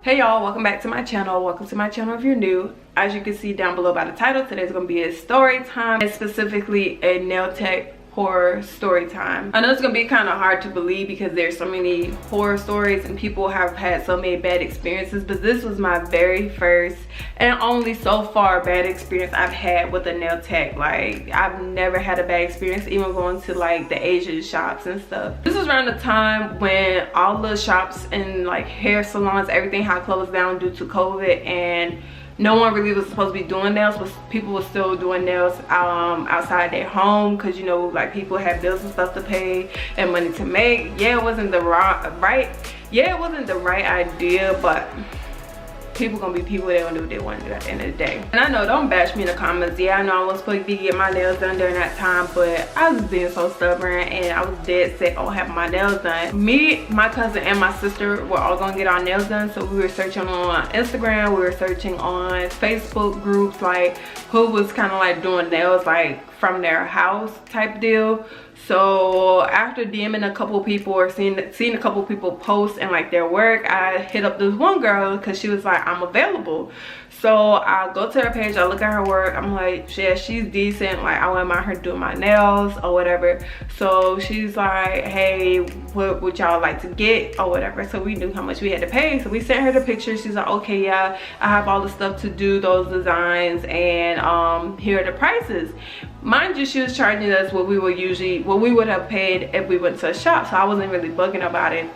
Hey y'all, welcome back to my channel. Welcome to my channel if you're new. As you can see down below by the title, today's gonna be a story time, and specifically a nail tech horror story time. I know it's gonna be kind of hard to believe because there's so many horror stories and people have had so many bad experiences, but this was my very first and only so far bad experience I've had with a nail tech. Like, I've never had a bad experience even going to like the Asian shops and stuff. This was around the time when all the shops and like hair salons, everything had closed down due to COVID, and no one really was supposed to be doing nails, but people were still doing nails outside their home because, you know, like people had bills and stuff to pay and money to make. Yeah, it wasn't the right idea, but people gonna be people. They gonna do what they want to do at the end of the day. And I know, don't bash me in the comments. Yeah, I know I was supposed to be getting my nails done during that time, but I was being so stubborn and I was dead set on having my nails done. Me, my cousin, and my sister were all gonna get our nails done, so we were searching on Instagram, we were searching on Facebook groups, like who was kind of like doing nails like from their house type deal. So after DMing a couple people or seeing a couple people post and like their work, I hit up this one girl because she was like, I'm available. So I go to her page, I look at her work, I'm like, yeah, she's decent, like I wouldn't mind her doing my nails or whatever. So she's like, hey, what would y'all like to get or whatever. So we knew how much we had to pay, so we sent her the pictures. She's like, okay, yeah, I have all the stuff to do those designs, and here are the prices. Mind you, she was charging us what we would have paid if we went to a shop, so I wasn't really bugging about it.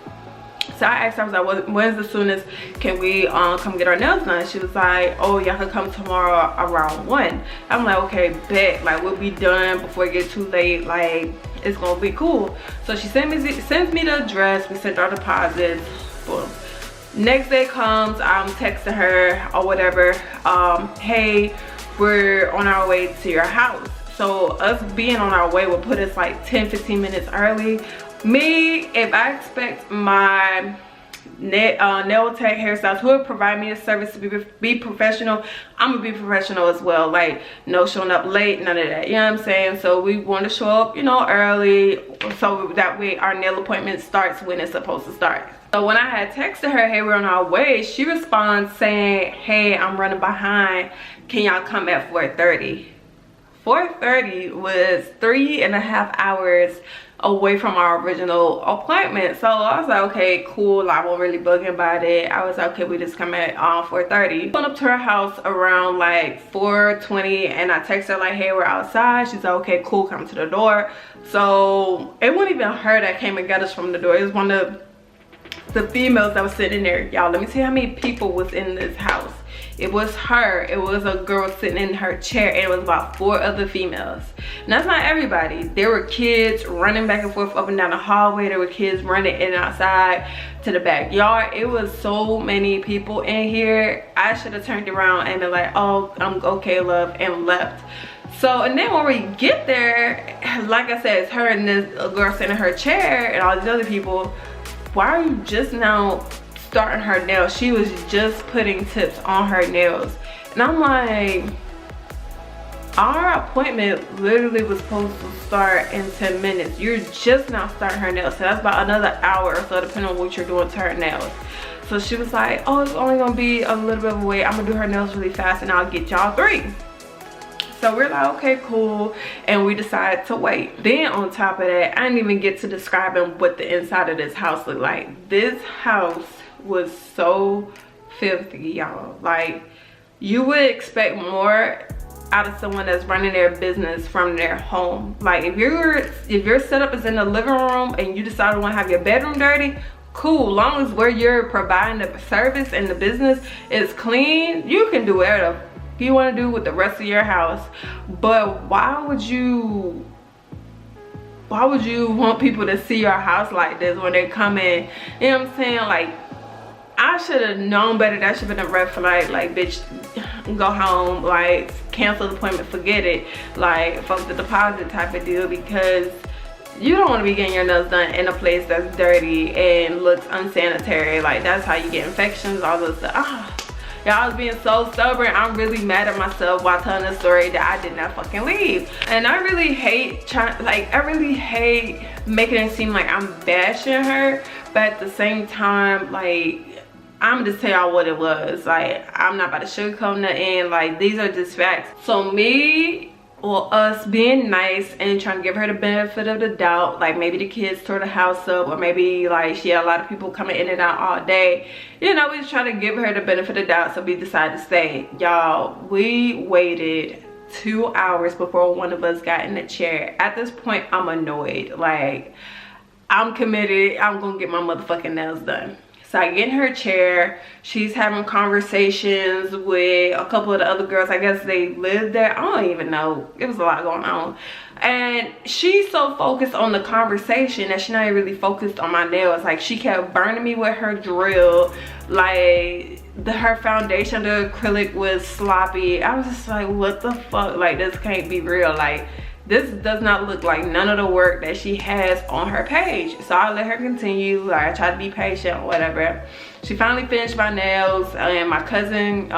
So I asked her, I was like, when's the soonest can we come get our nails done? She was like, oh, y'all can come tomorrow around 1. I'm like, okay, bet, like we'll be done before it gets too late, like it's gonna be cool. So she sends me the address, we sent our deposits, boom. Next day comes, I'm texting her or whatever, hey, we're on our way to your house. So us being on our way will put us like 10-15 minutes early. Me, if I expect my nail tech hairstyles who would provide me a service to be professional, I'm gonna be professional as well. Like, no showing up late, none of that, you know what I'm saying? So we want to show up, you know, early, so that way our nail appointment starts when it's supposed to start. So when I had texted her, hey, we're on our way, she responds saying, hey, I'm running behind, can y'all come at 4:30? 4:30 was 3.5 hours away from our original appointment. So I was like, okay, cool, I won't really bugging about it. I was like, okay, we just come at 4:30. Went up to her house around like 4:20, and I texted her like, hey, we're outside. She's like, okay, cool, come to the door. So it wasn't even her that came and got us from the door. It was one of the females that was sitting there. Y'all, let me tell you how many people was in this house. It was her, it was a girl sitting in her chair, and it was about 4 other females. And that's not everybody. There were kids running back and forth up and down the hallway. There were kids running in and outside to the backyard. It was so many people in here. I should have turned around and been like, oh, I'm okay, love, and left. So, and then when we get there, like I said, it's her and this girl sitting in her chair and all these other people. Why are you just now starting her nails? She was just putting tips on her nails. And I'm like, our appointment literally was supposed to start in 10 minutes. You're just now starting her nails. So that's about another hour or so, depending on what you're doing to her nails. So she was like, oh, it's only gonna be a little bit of a wait. I'm gonna do her nails really fast and I'll get y'all 3. So we're like, okay, cool, and we decided to wait. Then on top of that, I didn't even get to describing what the inside of this house looked like. This house was so filthy, y'all. Like, you would expect more out of someone that's running their business from their home. Like, if your setup is in the living room and you decide to want to have your bedroom dirty, cool. Long as where you're providing the service and the business is clean, you can do whatever you want to do with the rest of your house. But why would you want people to see your house like this when they come in? You know what I'm saying? Like, I should have known better. That should have been a red flag. Like, bitch, go home, like cancel the appointment, forget it, like fuck the deposit type of deal, because you don't want to be getting your nails done in a place that's dirty and looks unsanitary. Like, that's how you get infections, all this stuff. Y'all, I was being so stubborn. I'm really mad at myself while telling the story that I did not fucking leave. And I really hate making it seem like I'm bashing her, but at the same time, like, I'm just tell y'all what it was. Like, I'm not about to sugarcoat nothing. Like, these are just facts. So me, or us being nice and trying to give her the benefit of the doubt, like maybe the kids tore the house up, or maybe like she had a lot of people coming in and out all day, you know, we just try to give her the benefit of the doubt. So we decided to stay. Y'all, we waited 2 hours before one of us got in the chair. At this point, I'm annoyed. Like, I'm committed. I'm gonna get my motherfucking nails done. So I get in her chair. She's having conversations with a couple of the other girls. I guess they lived there. I don't even know. It was a lot going on. And she's so focused on the conversation that she's not really focused on my nails. Like, she kept burning me with her drill. Like, her foundation, the acrylic was sloppy. I was just like, what the fuck? Like, this can't be real. Like, this does not look like none of the work that she has on her page. So I let her continue. Like, I tried to be patient or whatever. She finally finished my nails, and my cousin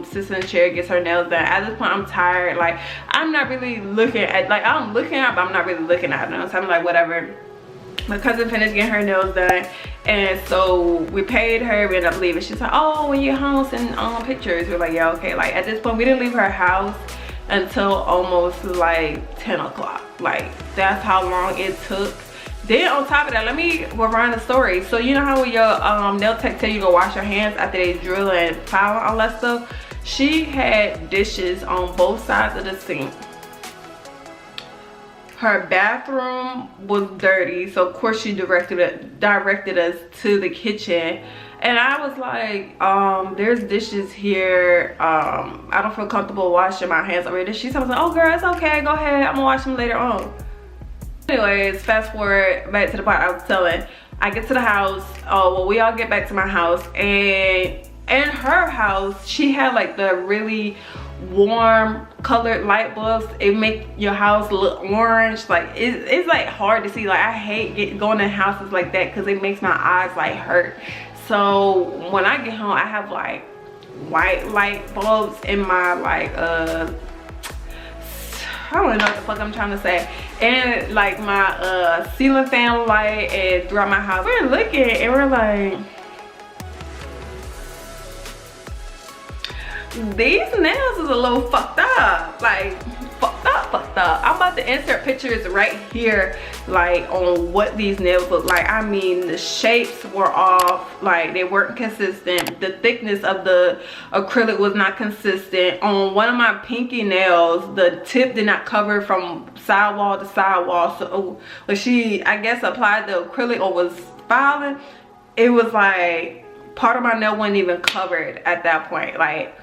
sits in the chair, gets her nails done. At this point, I'm tired. Like, I'm not really looking at, like, I'm looking at, but I'm not really looking at them. So I'm like, whatever. My cousin finished getting her nails done, and so we paid her. We ended up leaving. She's like, oh, when you're home, send pictures. We're like, yeah, okay. Like, at this point, we didn't leave her house until almost like 10 o'clock. Like, that's how long it took. Then on top of that, let me run the story. So you know how when your nail tech tell you to wash your hands after they drill and file all that stuff? She had dishes on both sides of the sink. Her bathroom was dirty, so of course she directed us to the kitchen. And I was like, there's dishes here. I don't feel comfortable washing my hands over here. She was like, oh girl, it's okay, go ahead, I'm gonna wash them later on. Anyways, fast forward back to the part I was telling. I get to the house. Oh, well, we all get back to my house, and in her house, she had like the really warm colored light bulbs. It make your house look orange. Like, it's like hard to see. Like, I hate going in houses like that because it makes my eyes like hurt. So when I get home, I have like white light bulbs in my like I don't know what the fuck I'm trying to say, and like my ceiling fan light, and throughout my house. We're looking and we're like, these nails is a little fucked up. Like, fucked up. I'm about to insert pictures right here, like, on what these nails look like. I mean, the shapes were off. Like, they weren't consistent. The thickness of the acrylic was not consistent. On one of my pinky nails, the tip did not cover from sidewall to sidewall. So when she, I guess, applied the acrylic or was filing, it was like part of my nail wasn't even covered at that point. Like,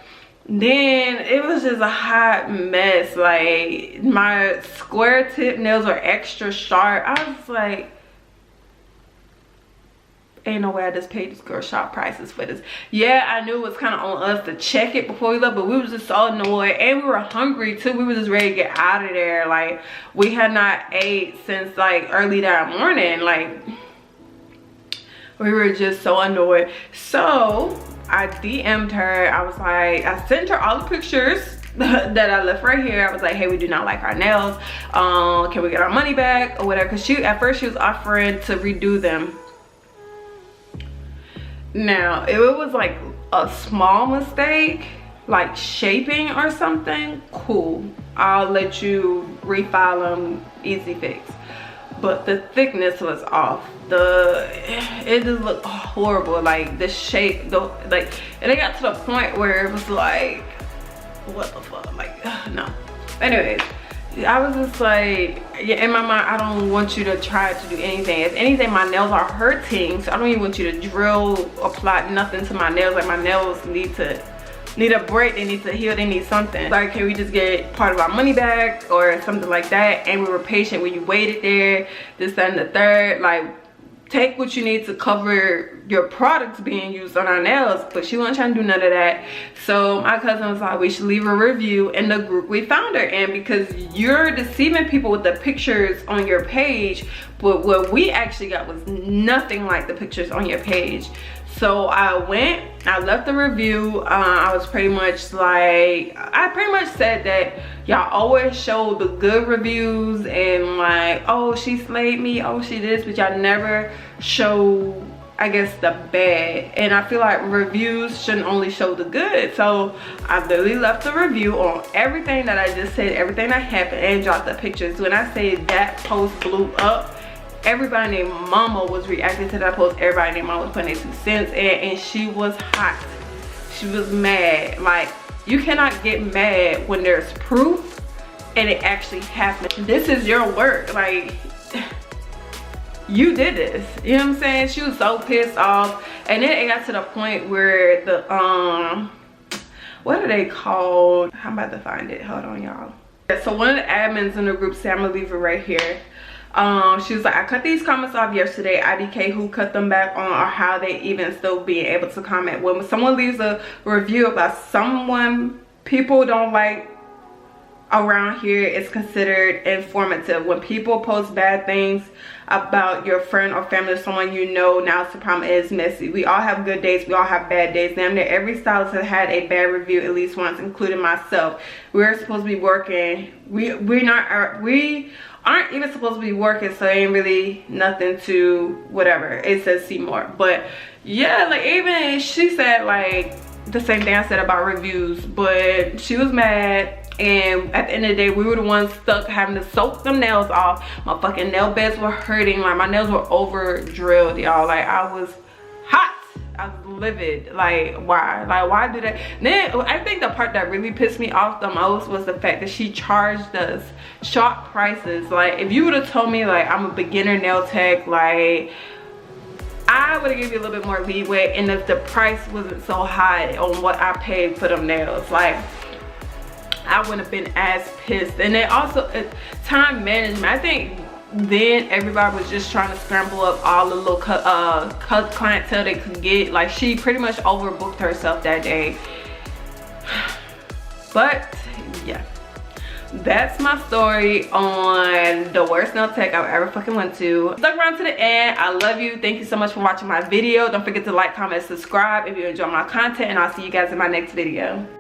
then it was just a hot mess. Like, my square tip nails are extra sharp. I was like, ain't no way I just paid this girl sharp prices for this. Yeah, I knew it was kind of on us to check it before we left, but we was just so annoyed, and we were hungry too. We were just ready to get out of there. Like, we had not ate since like early that morning. Like, we were just so annoyed. So I DM'd her. I was like, I sent her all the pictures that I left right here. I was like, hey, we do not like our nails. Can we get our money back or whatever? Because at first she was offering to redo them. Now, if it was like a small mistake, like shaping or something, cool. I'll let you refile them, easy fix. But the thickness was off. It just looked horrible. Like, the shape, and it got to the point where it was like, what the fuck? Like, no. Anyways, I was just like, yeah, in my mind, I don't want you to try to do anything. If anything, my nails are hurting, so I don't even want you to drill, apply nothing to my nails. Like, my nails need a break, they need to heal, they need something. Like, can we just get part of our money back or something like that? And we were patient when you waited there, this, that, and the third. Like, take what you need to cover your products being used on our nails. But she wasn't trying to do none of that. So my cousin was like, we should leave a review in the group we found her in, because you're deceiving people with the pictures on your page, but what we actually got was nothing like the pictures on your page. So I went, I left the review. I was pretty much like, I pretty much said that y'all always show the good reviews and like, oh, she slayed me, oh, she this, but y'all never show I guess, the bad, and I feel like reviews shouldn't only show the good. So I literally left a review on everything that I just said, everything that happened, and dropped the pictures. When I say that post blew up, everybody named Mama was reacting to that post. Everybody named Mama was putting their 2 cents in, and she was hot. She was mad. Like, you cannot get mad when there's proof and it actually happened. This is your work. Like, you did this. You know what I'm saying? She was so pissed off. And then it got to the point where the what are they called? I'm about to find it. Hold on, y'all. So one of the admins in the group said, I'm gonna leave it right here. She was like, I cut these comments off yesterday. IDK, who cut them back on, or how they even still being able to comment. When someone leaves a review about someone people don't like around here, it's considered informative. When people post bad things about your friend or family or someone you know, now it's the problem is messy. We all have good days, we all have bad days. Damn near every stylist has had a bad review at least once, including myself. We're supposed to be working. We aren't even supposed to be working, so it ain't really nothing to whatever. It says see more. But yeah, like, even she said like the same thing I said about reviews, but she was mad. And at the end of the day, we were the ones stuck having to soak them nails off. My fucking nail beds were hurting. Like, my nails were over drilled, y'all. Like, I was hot. I was livid. Like, why? Like, why did I? Then I think the part that really pissed me off the most was the fact that she charged us sharp prices. Like, if you would have told me like I'm a beginner nail tech, like, I would have given you a little bit more leeway, and if the price wasn't so high on what I paid for them nails, like, I wouldn't have been as pissed. And then also time management. I think then everybody was just trying to scramble up all the little clientele they could get. Like, she pretty much overbooked herself that day. But yeah, that's my story on the worst nail tech I've ever fucking went to. Stuck around to the end. I love you. Thank you so much for watching my video. Don't forget to like, comment, subscribe if you enjoy my content, and I'll see you guys in my next video.